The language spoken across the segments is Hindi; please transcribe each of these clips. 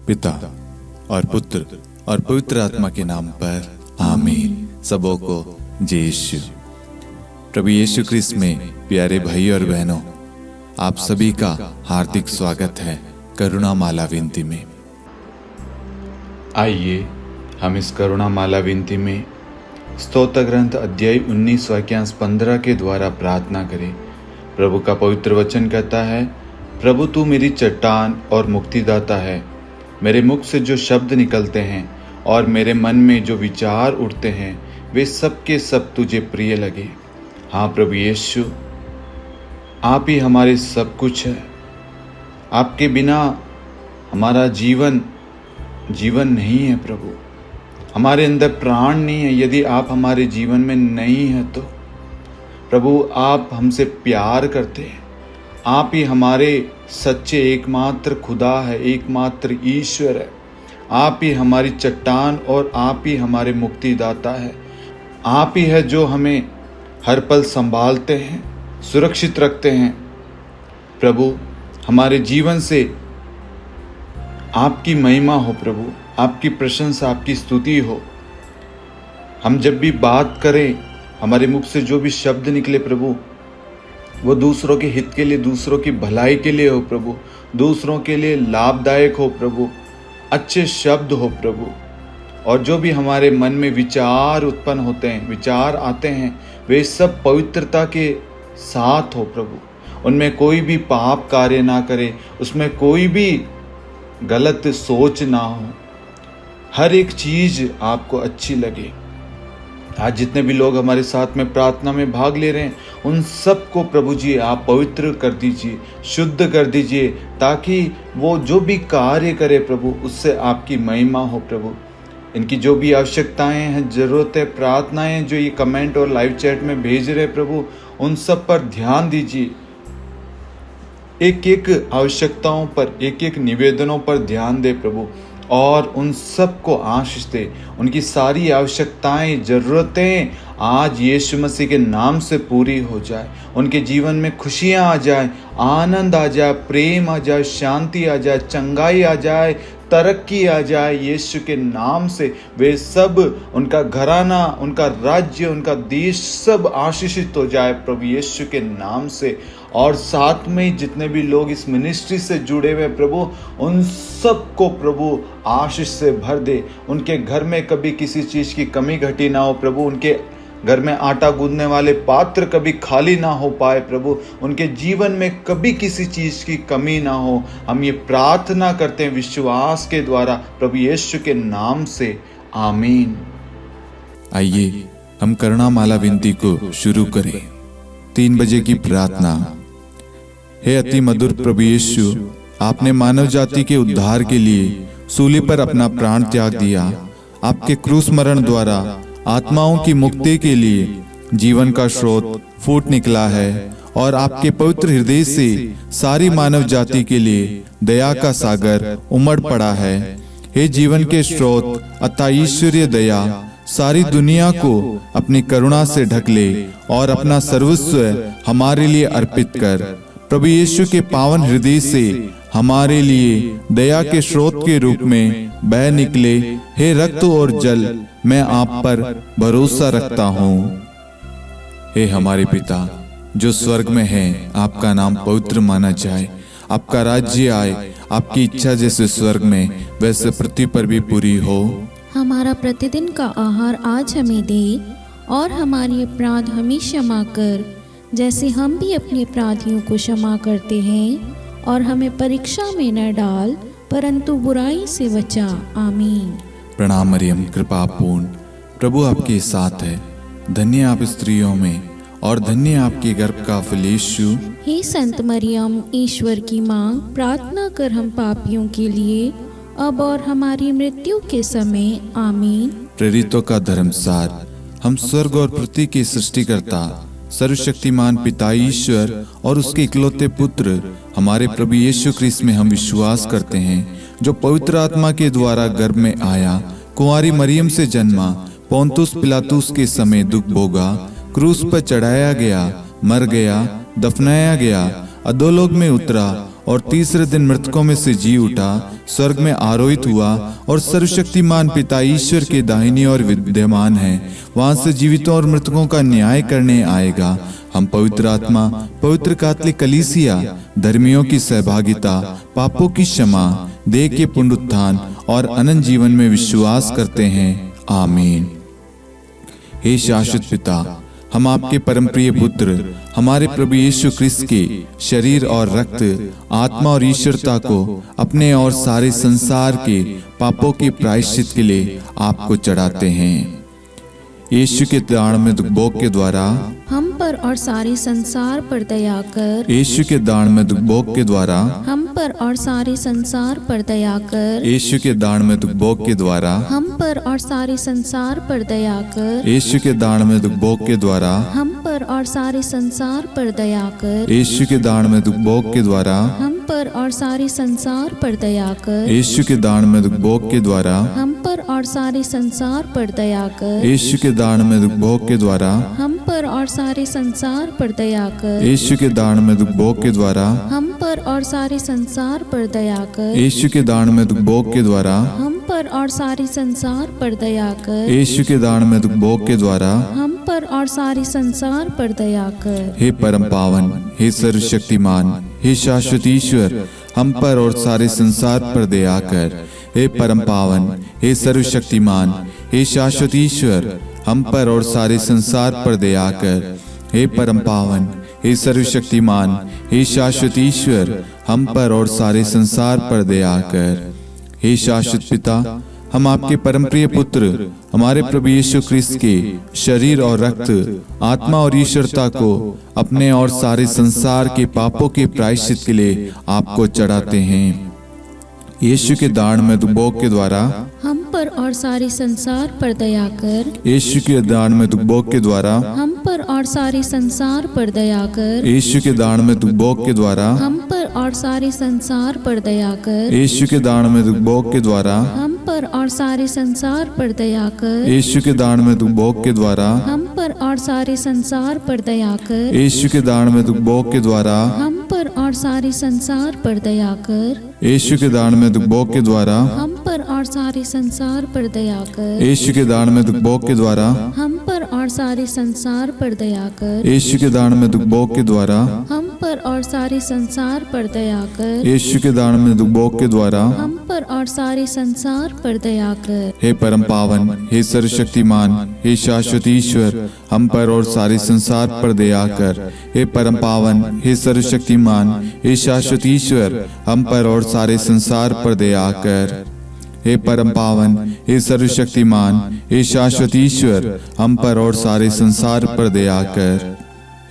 पिता और पुत्र और पवित्र आत्मा के नाम पर आमीन। सबों को जय यीशु। प्रभु यीशु क्रिस्त में प्यारे भाई और बहनों, आप सभी का हार्दिक स्वागत है करुणा माला विनती में। आइए हम इस करुणा माला विनती में स्तोत्र ग्रंथ अध्याय 19 वाक्यांश 15 के द्वारा प्रार्थना करें। प्रभु का पवित्र वचन कहता है, प्रभु तू मेरी चट्टान और मुक्तिदाता है। मेरे मुख से जो शब्द निकलते हैं और मेरे मन में जो विचार उठते हैं वे सब के सब तुझे प्रिय लगे। हाँ प्रभु यीशु, आप ही हमारे सब कुछ है। आपके बिना हमारा जीवन नहीं है प्रभु। हमारे अंदर प्राण नहीं है। यदि आप हमारे जीवन में नहीं है तो प्रभु आप हमसे प्यार करते हैं। आप ही हमारे सच्चे एकमात्र खुदा है, एकमात्र ईश्वर है। आप ही हमारी चट्टान और आप ही हमारे मुक्तिदाता है। आप ही है जो हमें हर पल संभालते हैं, सुरक्षित रखते हैं। प्रभु हमारे जीवन से आपकी महिमा हो प्रभु, आपकी प्रशंसा, आपकी स्तुति हो। हम जब भी बात करें, हमारे मुख से जो भी शब्द निकले प्रभु, वो दूसरों के हित के लिए, दूसरों की भलाई के लिए हो प्रभु, दूसरों के लिए लाभदायक हो प्रभु, अच्छे शब्द हो प्रभु। और जो भी हमारे मन में विचार उत्पन्न होते हैं, विचार आते हैं, वे सब पवित्रता के साथ हो प्रभु। उनमें कोई भी पाप कार्य ना करे, उसमें कोई भी गलत सोच ना हो। हर एक चीज आपको अच्छी लगे। आज जितने भी लोग हमारे साथ में प्रार्थना में भाग ले रहे हैं, उन सब को प्रभु जी आप पवित्र कर दीजिए, शुद्ध कर दीजिए, ताकि वो जो भी कार्य करे प्रभु उससे आपकी महिमा हो प्रभु। इनकी जो भी आवश्यकताएं हैं, जरूरतें, प्रार्थनाएं जो ये कमेंट और लाइव चैट में भेज रहे प्रभु, उन सब पर ध्यान दीजिए। एक एक आवश्यकताओं पर, एक एक निवेदनों पर ध्यान दे प्रभु, और उन सब को आशीष दे। उनकी सारी आवश्यकताएं, जरूरतें आज यीशु मसीह के नाम से पूरी हो जाए। उनके जीवन में खुशियां आ जाए, आनंद आ जाए, प्रेम आ जाए, शांति आ जाए, चंगाई आ जाए, तरक्की आ जाए। यीशु के नाम से वे सब, उनका घराना, उनका राज्य, उनका देश सब आशीषित हो जाए प्रभु यीशु के नाम से। और साथ में जितने भी लोग इस मिनिस्ट्री से जुड़े हुए प्रभु, उन सब को प्रभु आशीष से भर दे। उनके घर में कभी किसी चीज की कमी घटी ना हो प्रभु। उनके घर में आटा गूंदने वाले पात्र कभी खाली ना हो पाए प्रभु। उनके जीवन में कभी किसी चीज की कमी ना हो। हम ये प्रार्थना करते हैं विश्वास के द्वारा प्रभु यीशु के नाम से, आमीन। आइए हम करुणा माला विनती को शुरू करें। 3 बजे की प्रार्थना। हे अति मधुर प्रभु यीशु, आपने मानव जाति के उद्धार के लिए सूली पर अपना प्राण त्याग दिया। आपके क्रूस मरण द्वारा आत्माओं की मुक्ति के लिए जीवन का स्रोत फूट निकला है और आपके पवित्र हृदय से सारी मानव जाति के लिए दया का सागर उमड़ पड़ा है। हे जीवन के स्रोत अतः ईश्वरीय दया, सारी दुनिया को अपनी करुणा से ढक ले और अपना सर्वस्व हमारे लिए अर्पित कर। प्रभु यीशु के पावन हृदय से हमारे लिए दया के स्रोत के रूप में बह निकले। हे रक्त और जल, मैं आप पर भरोसा रखता हूँ। हे हमारे पिता जो स्वर्ग में हैं, आपका नाम पवित्र माना जाए। आपका राज्य आए, आपकी इच्छा जैसे स्वर्ग में वैसे पृथ्वी पर भी पूरी हो। हमारा प्रतिदिन का आहार आज हमें दे, और हमारी अपराध हमें क्षमा कर, जैसे हम भी अपने अपराधियों को क्षमा करते हैं। और हमें परीक्षा में न डाल, परंतु बुराई से बचा। आमीन। प्रणाम मरियम, कृपा पूर्ण, प्रभु आपके साथ है। धन्य आप स्त्रियों में और धन्य आपके गर्भ का फल यीशु। हे संत मरियम, ईश्वर की माँ, प्रार्थना कर हम पापियों के लिए, अब और हमारी मृत्यु के समय। आमीन। प्रेरितों का धर्मसार। हम स्वर्ग और पृथ्वी के सृष्टिकर्ता सर्वशक्तिमान पिता ईश्वर और उसके इकलौते पुत्र हमारे प्रभु यीशु क्रिस्त में हम विश्वास करते हैं, जो पवित्र आत्मा के द्वारा गर्भ में आया, कुंवारी मरियम से जन्मा, पोंतुस पिलातुस के समय दुख भोगा, क्रूस पर चढ़ाया गया, मर गया, दफनाया गया, अधोलोक में उतरा और तीसरे दिन मृतकों में से जी उठा, स्वर्ग में आरोहित हुआ और सर्वशक्तिमान पिता ईश्वर के दाहिनी ओर विद्यमान है। वहां से जीवितों और मृतकों का न्याय करने आएगा। हम पवित्र आत्मा, पवित्र कैथोलिक कलीसिया, धर्मियों की सहभागिता, पापों की क्षमा, देह के पुनरुत्थान और अनंत जीवन में विश्वास करते हैं। आमीन। हे शाश्वत पिता, हम आपके परम प्रिय पुत्र, हमारे प्रभु यीशु ख्रिस्त के शरीर और रक्त, आत्मा और ईश्वरता को अपने और सारे संसार के पापों के प्रायश्चित के लिए आपको चढ़ाते हैं। यीशु के दान में दुखभोग के द्वारा हम पर और सारे संसार पर दया कर। यीशु के दान में दुखभोग के द्वारा हम पर और सारे संसार पर दया कर। यीशु के दान में दुखभोग के द्वारा हम पर और सारे संसार पर दया कर। यीशु के दान में दुखभोग के द्वारा हम पर और सारे संसार पर दया कर। यीशु के दान में दुखभोग के द्वारा हम पर और सारे संसार पर दया कर। यीशु के दान में दुखभोग के द्वारा हम पर और सारे संसार पर दया कर। यीशु के दान में दुखभोग के द्वारा हम पर और सारे संसार पर दया कर। यीशु के दान में दुखभोग के द्वारा हम पर और सारे संसार पर दया कर। यीशु के दान में दुखभोग के द्वारा हम पर और सारे संसार पर दया कर। यीशु के दान में दुखभोग के द्वारा हम पर और सारे संसार पर दया कर। हे परम पावन, हे सर्वशक्तिमान, हे शाश्वत ईश्वर, हम पर और सारे संसार पर दया कर। हे परम पावन, हे सर्वशक्तिमान, हे शाश्वत ईश्वर, हम पर और सारे संसार पर दया कर। हे परम पावन, हे सर्वशक्तिमान, हे शाश्वत ईश्वर, हम पर और सारे संसार पर दया कर। हे शाश्वत पिता, हम आपके परम प्रिय पुत्र, हमारे प्रभु यीशु ख्रिस्त के शरीर और रक्त, आत्मा और ईश्वरता को अपने और सारे संसार के पापों के प्रायश्चित के लिए आपको चढ़ाते हैं। यीशु के दान में दुखभोग के द्वारा हम पर और सारे संसार पर दया कर। यीशु के दान में दुखभोग के द्वारा हम पर और सारे संसार पर दया कर। यीशु के दान में दुखभोग के द्वारा हम पर और सारे संसार पर दया कर। यीशु के दान में दुखभोग के द्वारा हम पर और सारे संसार पर दया कर। यीशु के दान में दुखभोग के द्वारा हम पर और सारे संसार पर दया कर। यीशु के दान में दुखभोग के द्वारा हम पर और सारे संसार पर दया कर। यीशु के दान में दुखभोग के द्वारा हम पर और सारे संसार पर दया कर। यीशु के दान में दुखभोग के द्वारा हम पर और सारे संसार पर दया कर। यीशु के दान में दुखभोग के द्वारा हम पर और सारे संसार पर दया कर। यीशु के दान में दुखभोग के द्वारा हम पर और सारे संसार पर दया कर। हे परम पावन, हे सर्वशक्तिमान, हे शाश्वत ईश्वर, हम पर और सारे संसार पर दया कर। हे परम पावन, हे सर्वशक्तिमान, हे शाश्वत ईश्वर, हम पर और सारे संसार पर दया कर। हे परम पावन, हे सर्वशक्तिमान, हे शाश्वत ईश्वर, हम पर और सारे संसार पर दया कर।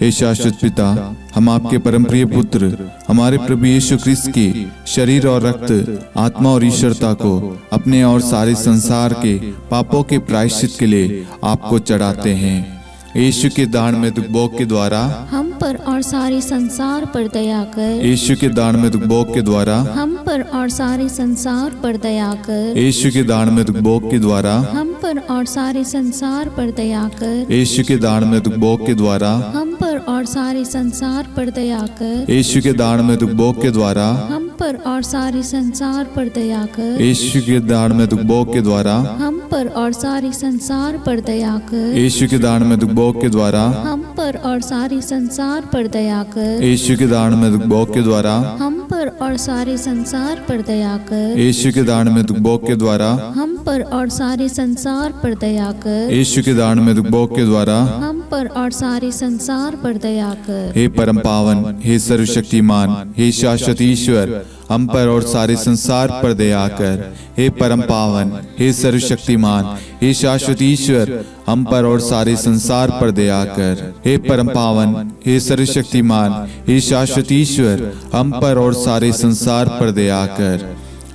हे शाश्वत पिता, हम आपके परम प्रिय पुत्र, हमारे प्रभु यीशु ख्रिस्त के शरीर और रक्त, आत्मा और ईश्वरता को अपने और सारे संसार के पापों के प्रायश्चित के लिए आपको चढ़ाते हैं। यीशु के दान में दुखभोग के द्वारा हम पर और सारे संसार पर दया कर। यीशु के दान में दुखभोग के द्वारा हम पर और सारे संसार पर दया कर। यीशु के दान में दुखभोग के द्वारा हम पर और सारे संसार पर दया कर। यीशु के दान में दुखभोग के द्वारा हम पर और सारे संसार पर दया कर। यीशु के दान में दुखभोग के द्वारा हम पर और सारे संसार पर दया कर। यीशु के दान में दुखभोग के द्वारा हम पर और सारे संसार पर दया कर। यीशु के दान में दुखभोग के द्वारा हम पर और सारे संसार पर दया कर। यीशु के दान में दुखभोग के द्वारा हम पर और सारे संसार पर दया कर। यीशु के दान में दुखभोग के द्वारा हम पर और सारे संसार पर दया कर। यीशु के दान में दुखभोग के द्वारा हम पर और सारे संसार पर दया कर। हे परम पावन, हे सर्वशक्तिमान, हे शाश्वत ईश्वर, हम पर और सारे संसार पर दया कर। हे परम पावन, हे सर्वशक्तिमान, हे शाश्वत ईश्वर, हम पर और सारे संसार पर दया कर। हे परम पावन, हे सर्वशक्तिमान, हे शाश्वत ईश्वर, हम पर और सारे संसार पर दया कर।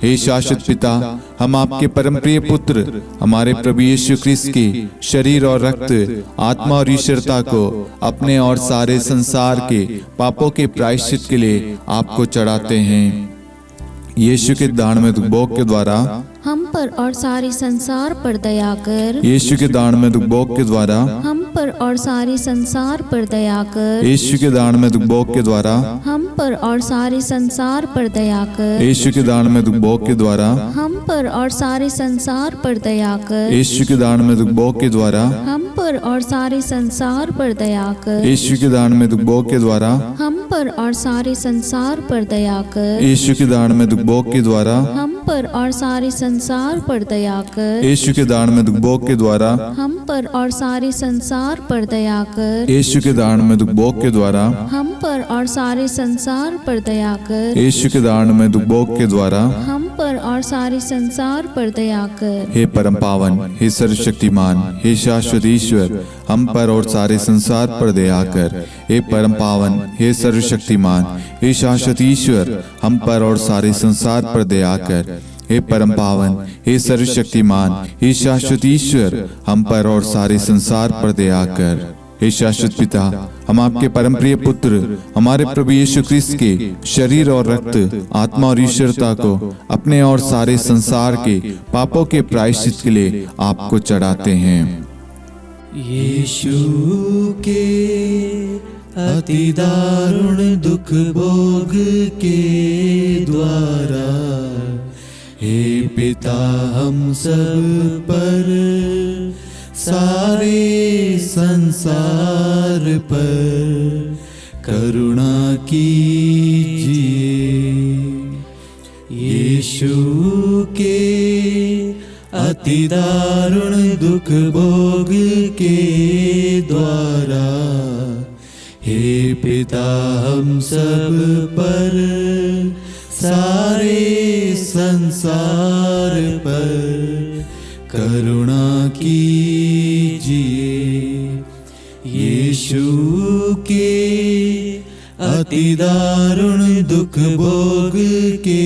हे शाश्वत पिता, हम आपके परम प्रिय पुत्र, हमारे प्रभु यीशु ख्रिस्त के शरीर और रक्त, आत्मा और ईश्वरता को अपने और सारे संसार के पापों के प्रायश्चित के लिए आपको चढ़ाते हैं। यीशु के दान में दुखभोग के द्वारा हम पर और सारे संसार पर दया कर। यीशु के दान में दुखभोग के द्वारा हम पर और सारे संसार पर दया कर। यीशु के दान में दुख भोग के द्वारा हम पर और सारे संसार पर दया कर। यीशु के दान में दुख भोग के द्वारा हम पर और सारे संसार पर दया कर। यीशु के दान में दुख भोग के द्वारा हम पर और सारे संसार पर दया कर। यीशु के दान में दुख भोग के द्वारा हम पर और सारे संसार पर दया कर। यीशु के दान में दुख भोग के द्वारा हम पर और सारे संसार पर दया कर। यीशु के दान में दुख भोग के द्वारा हम पर और सारे संसार पर दया कर। यीशु के दान में दुख भोग के द्वारा हम पर और सारे संसार पर दया कर। यीशु के दान में दुख भोग के द्वारा हम पर और सारे संसार पर दया कर। हे परम पावन, हे सर्वशक्तिमान, हे शाश्वत ईश्वर, हम पर और सारे संसार पर दया कर। हे परम पावन, हे सर्वशक्तिमान, हे शाश्वत ईश्वर, हम पर और सारे संसार पर दया कर। हे परम पावन, हे सर्वशक्तिमान, हे शाश्वत ईश्वर, हम पर और सारे संसार पर दया कर। हे शाश्वत पिता, हम आपके परम प्रिय पुत्र हमारे प्रभु यीशु ख्रिस्त के शरीर और रक्त, आत्मा और ईश्वरता को अपने और सारे संसार के पापों के प्रायश्चित के लिए आपको चढ़ाते हैं। यीशु के अति दारुण दुख भोग के द्वारा हे पिता हम सब पर सारे संसार पर करुणा कीजिए। यीशु के अति दारुण दुख भोग के द्वारा हे पिता हम सब पर सारे संसार पर करुणा कीजिए। यीशु के अति दारुण दुख भोग के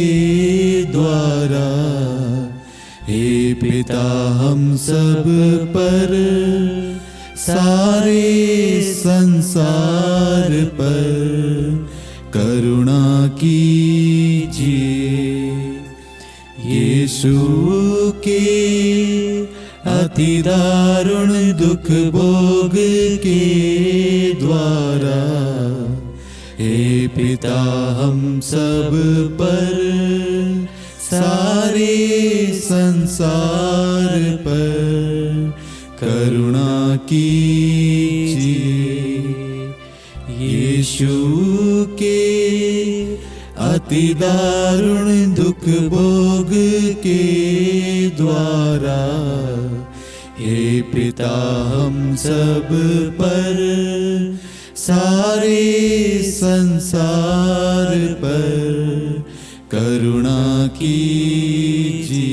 द्वारा हे पिता हम सब पर सारे संसार पर करुणा कीजिए। यीशु के अति दारुण दुख भोग के द्वारा हे पिता हम सब पर सारे संसार पर करुणा कीजिए। यीशु के अति दारुण दुख भोग के द्वारा हे पिता हम सब पर सारे संसार पर करुणा कीजिए।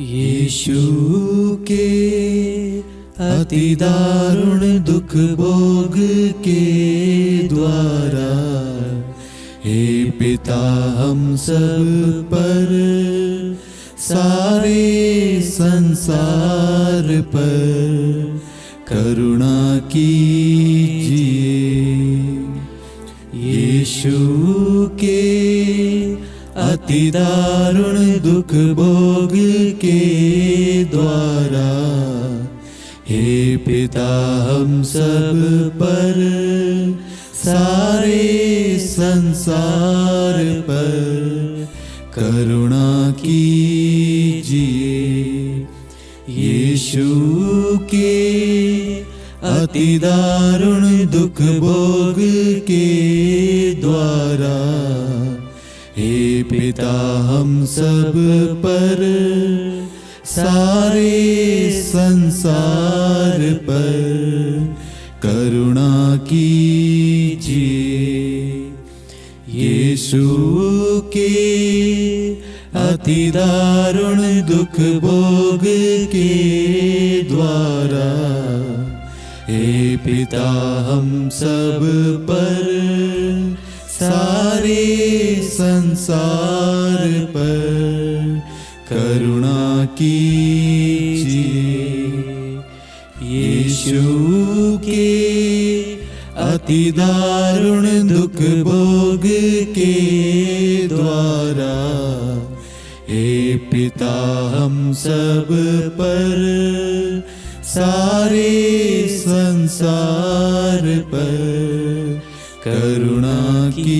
यीशु के अति दारुण दुख भोग के द्वारा हे पिता हम सब पर सारे संसार पर करुणा कीजिए। यीशु के अति दारुण दुख भोग के द्वारा हे पिता हम सब पर सारे संसार पर करुणा कीजिए। यीशु के अति दारुण दुख भोग के द्वारा हे पिता हम सब पर सारे संसार पर करुणा कीजिए। यीशु के अति दारुण दुख भोग के द्वारा हे पिता हम सब पर सारे संसार पर करुणा कीजिए। यीशु के अति दारुण दुख भोग के द्वारा हे पिता हम सब पर सारे संसार पर करुणा कीजिए।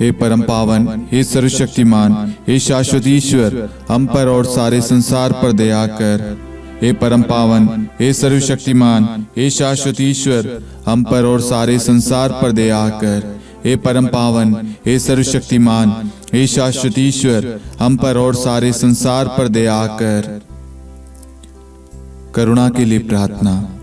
हे परम पावन, हे सर्वशक्तिमान, हे शाश्वत ईश्वर, हम पर और सारे संसार पर दया कर। हे परम पावन, हे सर्वशक्तिमान, हे शाश्वत ईश्वर, हम पर और सारे संसार पर दया कर। हे परम पावन, हे सर्वशक्तिमान, हे शाश्वत ईश्वर, हम पर और सारे संसार पर दया कर। करुणा के लिए प्रार्थना।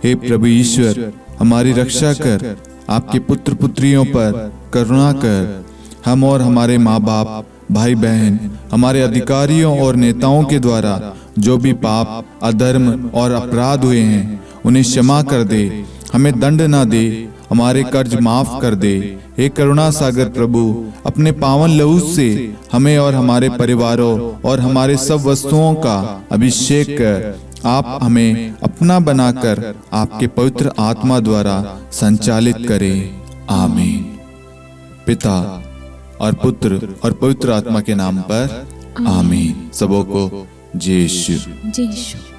हे प्रभु ईश्वर, हमारी रक्षा कर, आपके पुत्र पुत्रियों पर करुणा कर। हम और हमारे माँ बाप, भाई बहन, हमारे अधिकारियों और नेताओं के द्वारा जो भी पाप, अधर्म और अपराध हुए हैं उन्हें क्षमा कर दे, हमें दंड ना दे, हमारे कर्ज माफ कर दे। हे करुणा सागर प्रभु, अपने पावन लहू से हमें और हमारे परिवारों और हमारे सब वस्तुओं का अभिषेक कर आप हमें अपना बनाकर आपके पवित्र आत्मा द्वारा संचालित करें। आमीन। पिता और पुत्र और पवित्र आत्मा के नाम पर आमीन। सबों को जय यीशु। जय यीशु।